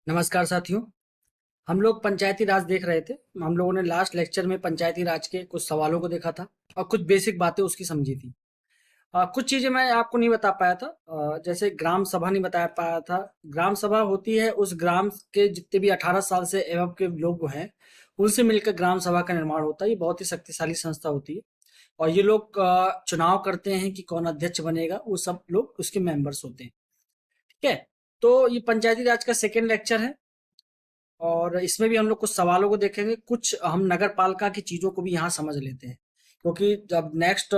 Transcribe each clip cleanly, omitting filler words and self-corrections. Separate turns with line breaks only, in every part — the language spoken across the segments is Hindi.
नमस्कार साथियों। हम लोग पंचायती राज देख रहे थे। हम लोगों ने लास्ट लेक्चर में पंचायती राज के कुछ सवालों को देखा था और कुछ बेसिक बातें उसकी समझी थी। कुछ चीजें मैं आपको नहीं बता पाया था। जैसे ग्राम सभा नहीं बता पाया था। ग्राम सभा होती है उस ग्राम के जितने भी 18 साल से एवं के लोग हैं, उनसे मिलकर ग्राम सभा का निर्माण होता है। ये बहुत ही शक्तिशाली संस्था होती है और ये लोग चुनाव करते हैं कि कौन अध्यक्ष बनेगा। वो सब लोग उसके मेंबर्स होते हैं। ठीक है। तो ये पंचायती राज का सेकेंड लेक्चर है और इसमें भी हम लोग कुछ सवालों को देखेंगे। कुछ हम नगर पालिका की चीजों को भी यहाँ समझ लेते हैं, क्योंकि जब नेक्स्ट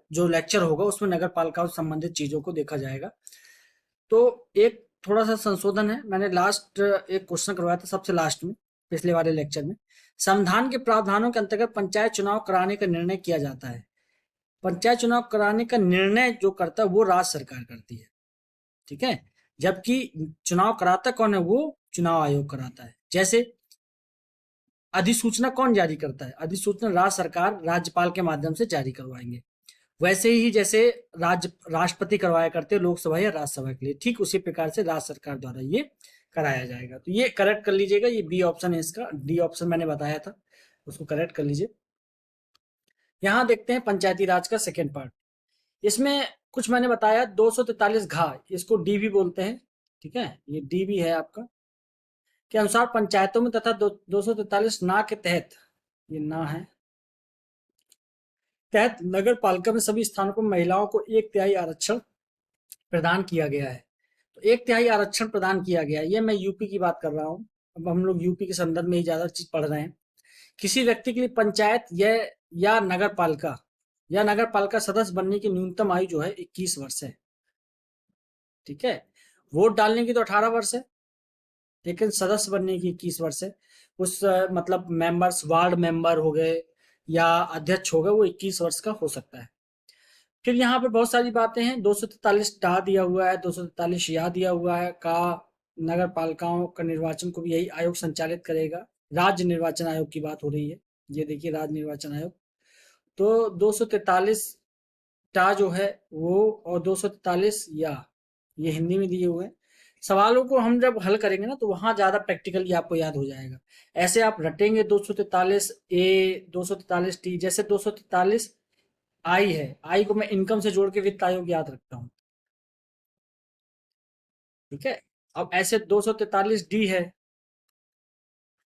जो लेक्चर होगा उसमें नगर पालिका से संबंधित चीजों को देखा जाएगा। तो एक थोड़ा सा संशोधन है। मैंने लास्ट एक क्वेश्चन करवाया था सबसे लास्ट में, पिछले वाले लेक्चर में। संविधान के प्रावधानों के अंतर्गत पंचायत चुनाव कराने का निर्णय किया जाता है। पंचायत चुनाव कराने का निर्णय जो करता है वो राज्य सरकार करती है। ठीक है। जबकि चुनाव कराता कौन है? वो चुनाव आयोग कराता है। जैसे अधिसूचना कौन जारी करता है? अधिसूचना राज्य सरकार राज्यपाल के माध्यम से जारी करवाएंगे। वैसे ही जैसे राष्ट्रपति करवाया करते हैं लोकसभा या राज्यसभा के लिए, ठीक उसी प्रकार से राज्य सरकार द्वारा ये कराया जाएगा। तो ये करेक्ट कर लीजिएगा। ये बी ऑप्शन है इसका। डी ऑप्शन मैंने बताया था, उसको करेक्ट कर लीजिए। यहाँ देखते हैं पंचायती राज का सेकेंड पार्ट। इसमें कुछ मैंने बताया 243 घा, इसको डी भी बोलते हैं। ठीक है, ये डी भी है आपका। के अनुसार पंचायतों में तथा 243 ना के तहत, ये ना है, तहत नगर पालिका में सभी स्थानों पर महिलाओं को 1/3 आरक्षण प्रदान किया गया है। तो 1/3 आरक्षण प्रदान किया गया है, ये मैं यूपी की बात कर रहा हूँ। अब हम लोग यूपी के संदर्भ में ही ज्यादा चीज पढ़ रहे हैं। किसी व्यक्ति के लिए पंचायत या नगर पालिका सदस्य बनने की न्यूनतम आयु जो है 21 वर्ष है। ठीक है। वोट डालने की तो 18 वर्ष है, लेकिन सदस्य बनने की 21 वर्ष है। उस मतलब मेंबर्स, वार्ड मेंबर हो गए या अध्यक्ष हो गए, वो 21 वर्ष का हो सकता है। फिर यहाँ पे बहुत सारी बातें हैं। 243 टा दिया हुआ है, 243 या दिया हुआ है का। नगर पालिकाओं का निर्वाचन को भी यही आयोग संचालित करेगा। राज्य निर्वाचन आयोग की बात हो रही है। ये देखिए, राज्य निर्वाचन आयोग। तो 243 टा जो है वो, और 243 या, ये हिंदी में दिए हुए हैं। सवालों को हम जब हल करेंगे ना, तो वहां ज्यादा प्रैक्टिकली आपको याद हो जाएगा। ऐसे आप रटेंगे 243 ए, 243 टी। जैसे 243 आई है, आई को मैं इनकम से जोड़ के वित्त आयोग याद रखता हूँ। ठीक है। अब ऐसे 243 डी है।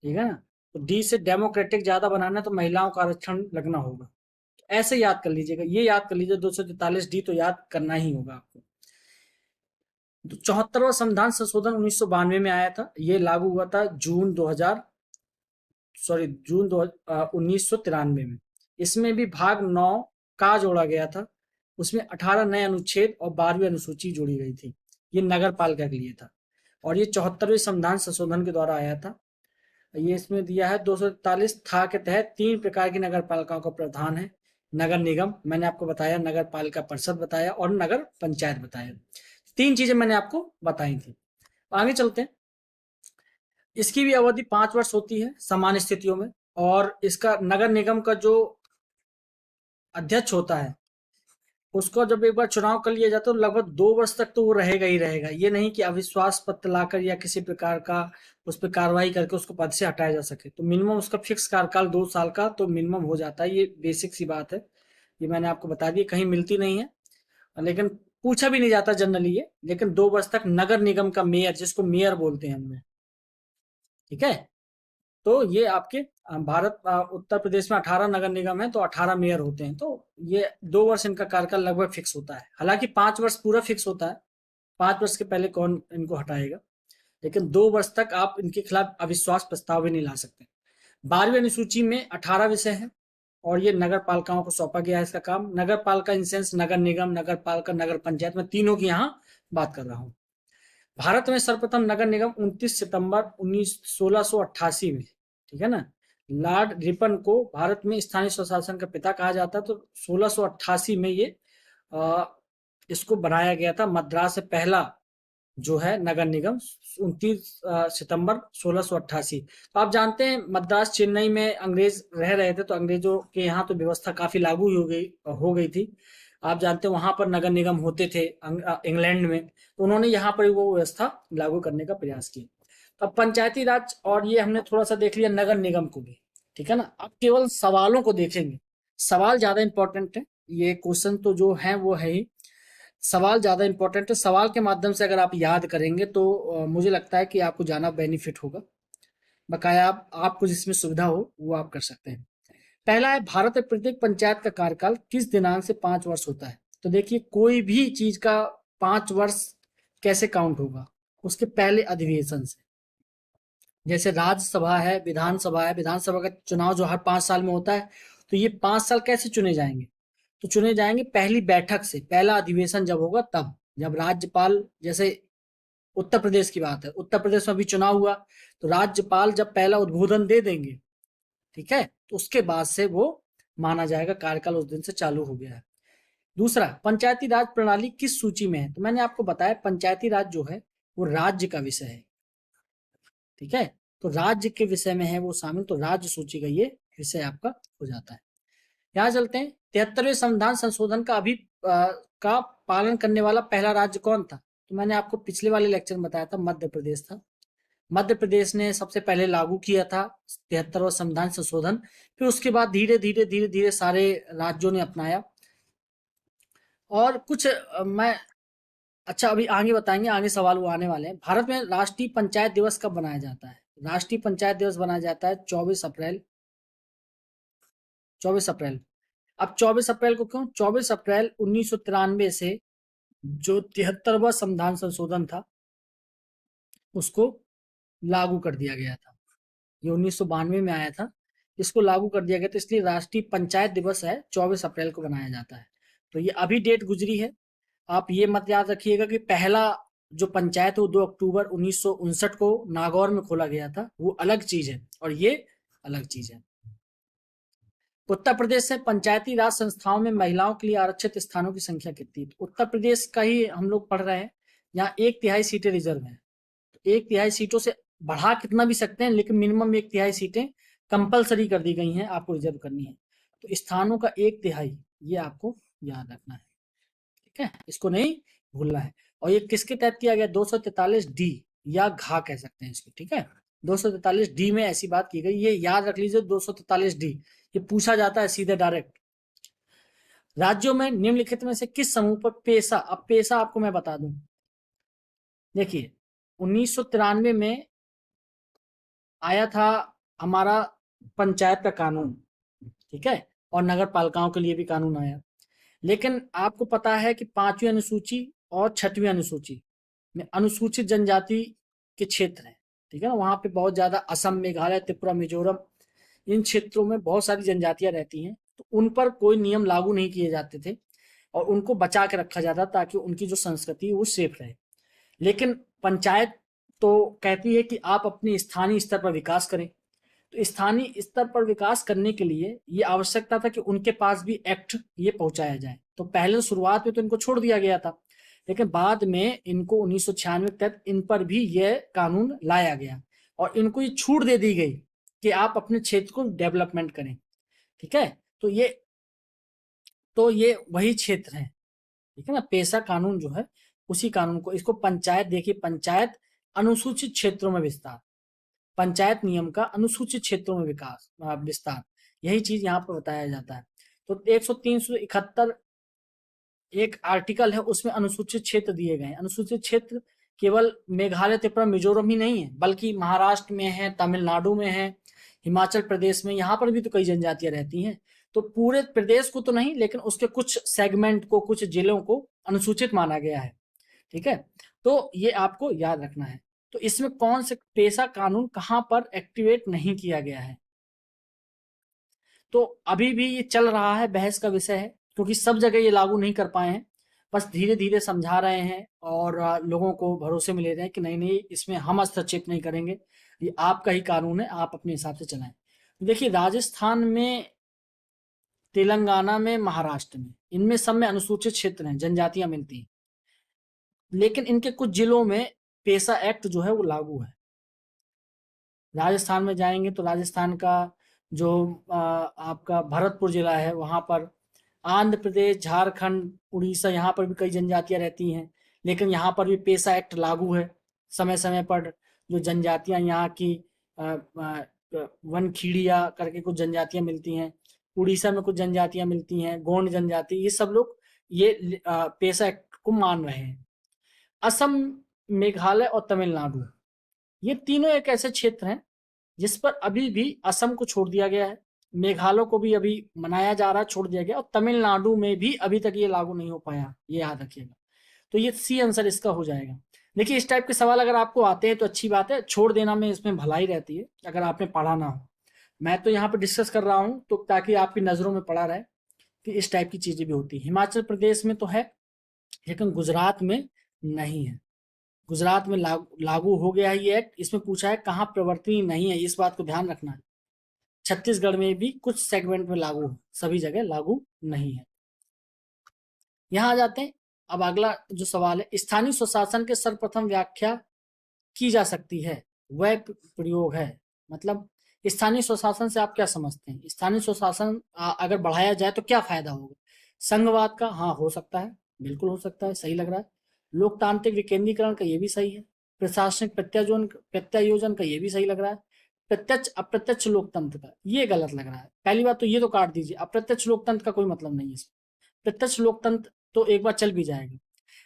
ठीक है ना। तो डी से डेमोक्रेटिक ज्यादा बनाना है तो महिलाओं का आरक्षण लगना होगा। तो ऐसे याद कर लीजिएगा, ये याद कर लीजिए 243 डी तो याद करना ही होगा आपको। 74वां संविधान संशोधन 1992 में आया था। ये लागू हुआ था जून 1993 में। इसमें भी भाग 9 का जोड़ा गया था। उसमें 18 नए अनुच्छेद और 12वीं अनुसूची जोड़ी गई थी। ये नगर पालिका के लिए था और ये 74वें संविधान संशोधन के द्वारा आया था। ये इसमें दिया है 243 था के तहत 3 प्रकार की नगर पालिकाओं का प्रावधान है। नगर निगम मैंने आपको बताया, नगर पालिका परिषद बताया और नगर पंचायत बताया। 3 चीजें मैंने आपको बताई थी। आगे चलते हैं। इसकी भी अवधि 5 वर्ष होती है सामान्य स्थितियों में। और इसका नगर निगम का जो अध्यक्ष होता है, उसको जब एक बार चुनाव कर लिया जाता है तो लगभग 2 वर्ष तक तो वो रहेगा ही रहेगा। ये नहीं कि अविश्वास पत्र लाकर या किसी प्रकार का उस पर कार्रवाई करके उसको पद से हटाया जा सके। तो मिनिमम उसका फिक्स कार्यकाल 2 साल का तो मिनिमम हो जाता है। ये बेसिक सी बात है, ये मैंने आपको बता दी, कहीं मिलती नहीं है, लेकिन पूछा भी नहीं जाता जनरली ये। लेकिन 2 वर्ष तक नगर निगम का मेयर, जिसको मेयर बोलते हैं हमने, ठीक है। तो ये आपके उत्तर प्रदेश में 18 नगर निगम है तो 18 मेयर होते हैं। तो ये 2 वर्ष इनका कार्यकाल लगभग फिक्स होता है। हालांकि 5 वर्ष पूरा फिक्स होता है, 5 वर्ष के पहले कौन इनको हटाएगा। लेकिन 2 वर्ष तक आप इनके खिलाफ अविश्वास प्रस्ताव भी नहीं ला सकते। 12वीं अनुसूची में 18 विषय है और ये नगर पालिकाओं को सौंपा गया है इसका काम। नगर पालिका इन सेंस नगर निगम, नगर पालिका, नगर पंचायत, में तीनों की यहाँ बात कर रहा हूँ। भारत में सर्वप्रथम नगर निगम 29 सितंबर 1688 में, ठीक है ना। लॉर्ड रिपन को भारत में स्थानीय स्वशासन का पिता कहा जाता है। तो 1688 में ये आ, इसको बनाया गया था। मद्रास से पहला जो है नगर निगम 29 सितंबर 1688। तो आप जानते हैं मद्रास चेन्नई में अंग्रेज रह रहे थे, तो अंग्रेजों के यहाँ तो व्यवस्था काफी लागू हो गई थी। आप जानते हैं वहां पर नगर निगम होते थे इंग्लैंड में, तो उन्होंने यहाँ पर वो व्यवस्था लागू करने का प्रयास किया। तो अब पंचायती राज और ये हमने थोड़ा सा देख लिया नगर निगम को भी, ठीक है ना। अब केवल सवालों को देखेंगे, सवाल ज्यादा इंपॉर्टेंट है, ये क्वेश्चन तो जो है वो है ही, सवाल ज्यादा इंपॉर्टेंट है। सवाल के माध्यम से अगर आप याद करेंगे तो मुझे लगता है कि आपको ज्यादा बेनिफिट होगा। बकाया आपको जिसमें सुविधा हो वो आप कर सकते हैं। पहला है, भारत में प्रत्येक पंचायत का कार्यकाल किस दिनांक से 5 वर्ष होता है। तो देखिए कोई भी चीज का 5 वर्ष कैसे काउंट होगा, उसके पहले अधिवेशन से। जैसे राज्यसभा है, विधानसभा है, विधानसभा का चुनाव जो हर 5 साल में होता है, तो ये 5 साल कैसे चुने जाएंगे, तो चुने जाएंगे पहली बैठक से, पहला अधिवेशन जब होगा तब, जब राज्यपाल, जैसे उत्तर प्रदेश की बात है, उत्तर प्रदेश में अभी चुनाव हुआ, तो राज्यपाल जब पहला उद्बोधन दे देंगे, ठीक है, तो उसके बाद से वो माना जाएगा कार्यकाल उस दिन से चालू हो गया है। दूसरा, पंचायती राज प्रणाली किस सूची में है। तो मैंने आपको बताया पंचायती राज जो है वो राज्य का विषय है, ठीक है, तो राज्य के विषय में है वो शामिल, तो राज्य सूची का ये विषय आपका हो जाता है। यहाँ चलते हैं, 73वें संविधान संशोधन का का पालन करने वाला पहला राज्य कौन था। तो मैंने आपको पिछले वाले लेक्चर में बताया था मध्य प्रदेश था। मध्य प्रदेश ने सबसे पहले लागू किया था 73वां संविधान संशोधन, फिर उसके बाद धीरे धीरे धीरे धीरे सारे राज्यों ने अपनाया। और कुछ मैं, अच्छा अभी आगे बताएंगे, आगे सवाल वो आने वाले हैं। भारत में राष्ट्रीय पंचायत दिवस कब बनाया जाता है। राष्ट्रीय पंचायत दिवस बनाया जाता है 24 अप्रैल। 24 अप्रैल। अब 24 अप्रैल को क्यों, 24 अप्रैल 1993 से जो 73वां संविधान संशोधन था उसको लागू कर दिया गया था। ये 1992 में आया था, इसको लागू कर दिया गया था, इसलिए राष्ट्रीय पंचायत दिवस है 24 अप्रैल को बनाया जाता है। तो ये अभी डेट गुजरी है, आप ये मत याद रखिएगा कि पहला जो पंचायत है वो 2 अक्टूबर 1959 को नागौर में खोला गया था, वो अलग चीज है और ये अलग चीज है। उत्तर प्रदेश से पंचायती राज संस्थाओं में महिलाओं के लिए आरक्षित स्थानों की संख्या कितनी है। उत्तर प्रदेश का ही हम लोग पढ़ रहे हैं, यहाँ 1/3 सीटें रिजर्व हैं। 1/3 सीटों से बढ़ा कितना भी सकते हैं, लेकिन मिनिमम 1/3 सीटें कंपलसरी कर दी गई हैं, आपको रिजर्व करनी है। तो स्थानों का 1/3 ये आपको याद रखना है, ठीक है, इसको नहीं भूलना है। और ये किसके तहत किया गया, 243D या घा कह सकते हैं इसको, ठीक है, 243D में ऐसी बात की गई, ये याद रख लीजिए 243D, ये पूछा जाता है सीधे डायरेक्ट। राज्यों में निम्नलिखित में से किस समूह पर पेशा, अब पेशा आपको मैं बता दूं, देखिए 1993 में आया था हमारा पंचायत का कानून, ठीक है, और नगर पालिकाओं के लिए भी कानून आया। लेकिन आपको पता है कि 5वीं अनुसूची और 6वीं अनुसूची में अनुसूचित जनजाति के क्षेत्र हैं, ठीक है ना, वहां पे बहुत ज्यादा असम, मेघालय, त्रिपुरा, मिजोरम, इन क्षेत्रों में बहुत सारी जनजातियां रहती हैं, तो उन पर कोई नियम लागू नहीं किए जाते थे और उनको बचा के रखा जाता ताकि उनकी जो संस्कृति है वो सेफ रहे। लेकिन पंचायत तो कहती है कि आप अपने स्थानीय स्तर पर विकास करें, तो स्थानीय स्तर पर विकास करने के लिए ये आवश्यकता था कि उनके पास भी एक्ट ये पहुंचाया जाए। तो पहले शुरुआत में तो इनको छोड़ दिया गया था, लेकिन बाद में इनको 1996 के तहत इन पर भी यह कानून लाया गया और इनको ये छूट दे दी गई कि आप अपने क्षेत्र को डेवलपमेंट करें, ठीक है। तो ये वही क्षेत्र है, ठीक है ना, पेशा कानून जो है उसी कानून को, इसको पंचायत, देखिए पंचायत अनुसूचित क्षेत्रों में विस्तार, पंचायत नियम का अनुसूचित क्षेत्रों में विकास विस्तार, यही चीज यहाँ पर बताया जाता है। तो 173 एक आर्टिकल है, उसमें अनुसूचित क्षेत्र दिए गए हैं। अनुसूचित क्षेत्र केवल मेघालय, त्रिपुरा, मिजोरम ही नहीं है, बल्कि महाराष्ट्र में है, तमिलनाडु में है, हिमाचल प्रदेश में, यहाँ पर भी तो कई जनजातियां रहती हैं। तो पूरे प्रदेश को तो नहीं, लेकिन उसके कुछ सेगमेंट को, कुछ जिलों को अनुसूचित माना गया है, ठीक है। तो ये आपको याद रखना है। तो इसमें कौन से पेशा कानून कहां पर एक्टिवेट नहीं किया गया है, तो अभी भी ये चल रहा है, बहस का विषय है, क्योंकि सब जगह ये लागू नहीं कर पाए हैं, बस धीरे धीरे समझा रहे हैं और लोगों को भरोसे में ले रहे हैं कि नहीं नहीं इसमें हम हस्तक्षेप नहीं करेंगे, ये आपका ही कानून है, आप अपने हिसाब से चलाएं। देखिए राजस्थान में, तेलंगाना में, महाराष्ट्र में, इनमें सब में अनुसूचित क्षेत्र हैं, जनजातियां मिलती हैं, लेकिन इनके कुछ जिलों में पेशा एक्ट जो है वो लागू है। राजस्थान में जाएंगे तो राजस्थान का जो आपका भरतपुर जिला है, वहां पर आंध्र प्रदेश, झारखंड, उड़ीसा, यहाँ पर भी कई जनजातियां रहती हैं, लेकिन यहाँ पर भी पेसा एक्ट लागू है। समय समय पर जो जनजातियां यहाँ की वनखीड़िया करके कुछ जनजातियां मिलती हैं, उड़ीसा में कुछ जनजातियां मिलती हैं, गोंड जनजाति, ये सब लोग ये पेसा एक्ट को मान रहे हैं। असम, मेघालय और तमिलनाडु, ये तीनों एक ऐसे क्षेत्र हैं जिस पर अभी भी असम को छोड़ दिया गया है, मेघालय को भी अभी मनाया जा रहा है, छोड़ दिया गया, और तमिलनाडु में भी अभी तक ये लागू नहीं हो पाया, ये याद रखिएगा। तो ये सी आंसर इसका हो जाएगा। देखिए, इस टाइप के सवाल अगर आपको आते हैं तो अच्छी बात है, छोड़ देना में इसमें भलाई रहती है अगर आपने पढ़ा ना हो। मैं तो यहाँ पे डिस्कस कर रहा हूँ तो ताकि आपकी नजरों में पड़ा रहे कि इस टाइप की चीजें भी होती है। हिमाचल प्रदेश में तो है, लेकिन गुजरात में नहीं है। गुजरात में लागू हो गया है ये एक्ट। इसमें पूछा है कहाँ प्रवर्तनीय नहीं है, इस बात को ध्यान रखना है। छत्तीसगढ़ में भी कुछ सेगमेंट में लागू है, सभी जगह लागू नहीं है। यहां आ जाते हैं। अब अगला जो सवाल है, स्थानीय स्वशासन के सर्वप्रथम व्याख्या की जा सकती है, वह प्रयोग है। मतलब स्थानीय स्वशासन से आप क्या समझते हैं? स्थानीय स्वशासन अगर बढ़ाया जाए तो क्या फायदा होगा? संघवाद का, हाँ हो सकता है, बिल्कुल हो सकता है, सही लग रहा है। लोकतांत्रिक विकेंद्रीकरण का, ये भी सही है। प्रशासनिक प्रत्यायोजन का, ये भी सही लग रहा है। प्रत्यक्ष अप्रत्यक्ष लोकतंत्र का, ये गलत लग रहा है। पहली बात तो ये तो काट दीजिए, अप्रत्यक्ष लोकतंत्र का कोई मतलब नहीं है इसमें। प्रत्यक्ष लोकतंत्र तो एक बार चल भी जाएगा,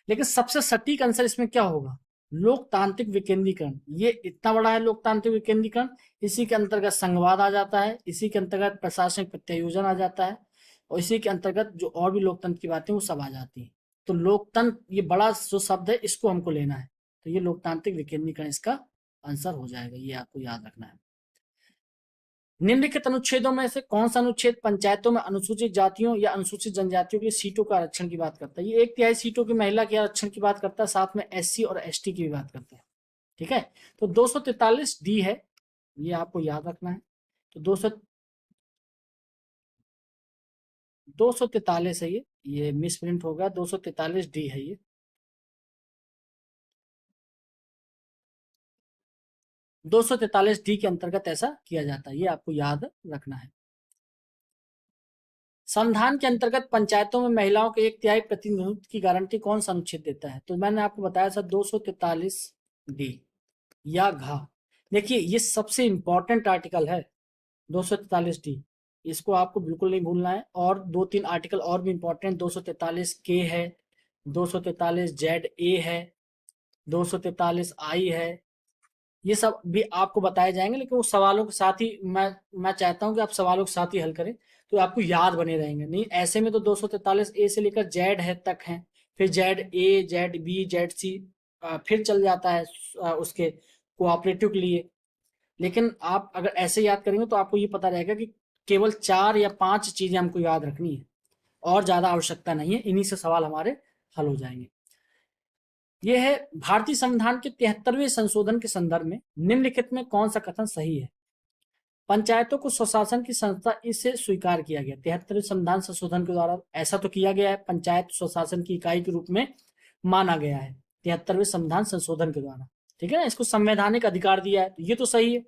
लेकिन सबसे सटीक आंसर इसमें क्या होगा? लोकतांत्रिक विकेंद्रीकरण। ये इतना बड़ा है लोकतांत्रिक विकेंद्रीकरण, इसी के अंतर्गत संघवाद आ जाता है, इसी के अंतर्गत प्रशासनिक प्रत्यायोजन आ जाता है, और इसी के अंतर्गत जो और भी लोकतंत्र की बातें वो सब आ जाती है। तो लोकतंत्र, ये बड़ा जो शब्द है, इसको हमको लेना है, तो ये लोकतांत्रिक विकेंद्रीकरण इसका आंसर हो जाएगा, ये आपको याद रखना है। निम्नलिखित अनुच्छेदों में से कौन सा अनुच्छेद पंचायतों में अनुसूचित जातियों या अनुसूचित जनजातियों की सीटों का आरक्षण की बात करता है? ये 1/3 सीटों की महिला के आरक्षण की बात करता है, साथ में एससी और एसटी की भी बात करता है। ठीक है, तो 243 डी है, ये आपको याद रखना है। तो 243 है, ये मिस प्रिंट होगा, 243 डी है ये। 243 डी के अंतर्गत ऐसा किया जाता है, ये आपको याद रखना है। संविधान के अंतर्गत पंचायतों में महिलाओं के 1/3 प्रतिनिधित्व की गारंटी कौन सा अनुच्छेद देता है? तो मैंने आपको बताया था 243 डी या घा। देखिए, ये सबसे इंपॉर्टेंट आर्टिकल है 243 डी, इसको आपको बिल्कुल नहीं भूलना है। और 2-3 आर्टिकल और भी इंपॉर्टेंट, 243 के है, 243 जेड ए है, 243 आई है, ये सब भी आपको बताए जाएंगे, लेकिन वो सवालों के साथ ही मैं चाहता हूं कि आप सवालों के साथ ही हल करें, तो आपको याद बने रहेंगे। नहीं ऐसे में तो 243 ए से लेकर जेड है तक है, फिर Z A, Z B, Z C, फिर चल जाता है उसके कोऑपरेटिव के लिए। लेकिन आप अगर ऐसे याद करेंगे तो आपको ये पता रहेगा कि केवल 4 या 5 चीजें हमको याद रखनी है, और ज्यादा आवश्यकता नहीं है, इन्हीं से सवाल हमारे हल हो जाएंगे। यह है भारतीय संविधान के 73वें संशोधन के संदर्भ में निम्नलिखित में कौन सा कथन सही है? पंचायतों को स्वशासन की संस्था इसे स्वीकार किया गया। 73वें संविधान संशोधन के द्वारा ऐसा तो किया गया है, पंचायत स्वशासन की इकाई के रूप में माना गया है 73वें संविधान संशोधन के द्वारा। ठीक है ना, इसको संवैधानिक अधिकार दिया है, तो ये तो सही है।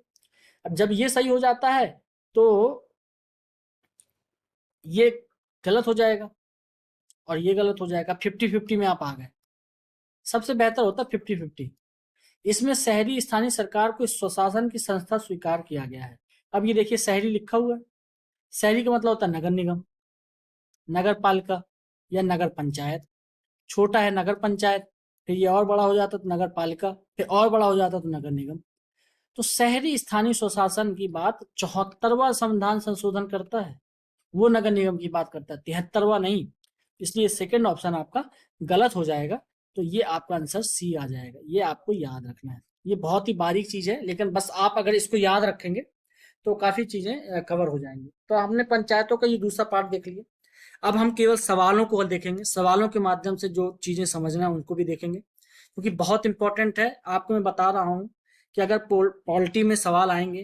अब जब ये सही हो जाता है तो ये गलत हो जाएगा और ये गलत हो जाएगा, 50-50 में आप आ गए। सबसे बेहतर होता 50-50। इसमें शहरी स्थानीय सरकार को स्वशासन की संस्था स्वीकार किया गया है। अब ये देखिए, शहरी लिखा हुआ है, शहरी का मतलब होता है नगर निगम, नगर पालिका या नगर पंचायत। छोटा है नगर पंचायत, फिर ये और बड़ा हो जाता तो नगर पालिका, फिर और बड़ा हो जाता तो नगर निगम। तो शहरी स्थानीय स्वशासन की बात 74वां संविधान संशोधन करता है, वो नगर निगम की बात करता है, 73वां नहीं। इसलिए सेकंड ऑप्शन आपका गलत हो जाएगा, तो ये आपका आंसर सी आ जाएगा, ये आपको याद रखना है। ये बहुत ही बारीक चीज है, लेकिन बस आप अगर इसको याद रखेंगे तो काफी चीजें कवर हो जाएंगी। तो हमने पंचायतों का ये दूसरा पार्ट देख लिया। अब हम केवल सवालों को देखेंगे, सवालों के माध्यम से जो चीजें समझना है उनको भी देखेंगे, क्योंकि बहुत इंपॉर्टेंट है। आपको मैं बता रहा हूं कि अगर पॉलिटी में सवाल आएंगे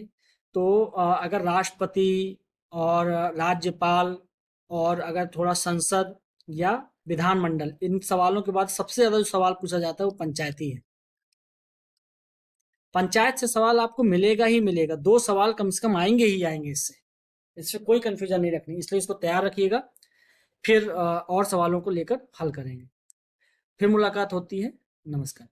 तो अगर राष्ट्रपति और राज्यपाल और अगर थोड़ा संसद या विधानमंडल, इन सवालों के बाद सबसे ज्यादा जो सवाल पूछा जाता है वो पंचायती है। पंचायत से सवाल आपको मिलेगा ही मिलेगा, 2 सवाल कम से कम आएंगे ही आएंगे इससे, इससे कोई कंफ्यूजन नहीं रखनी, इसलिए इसको तैयार रखिएगा। फिर और सवालों को लेकर हल करेंगे। फिर मुलाकात होती है। नमस्कार।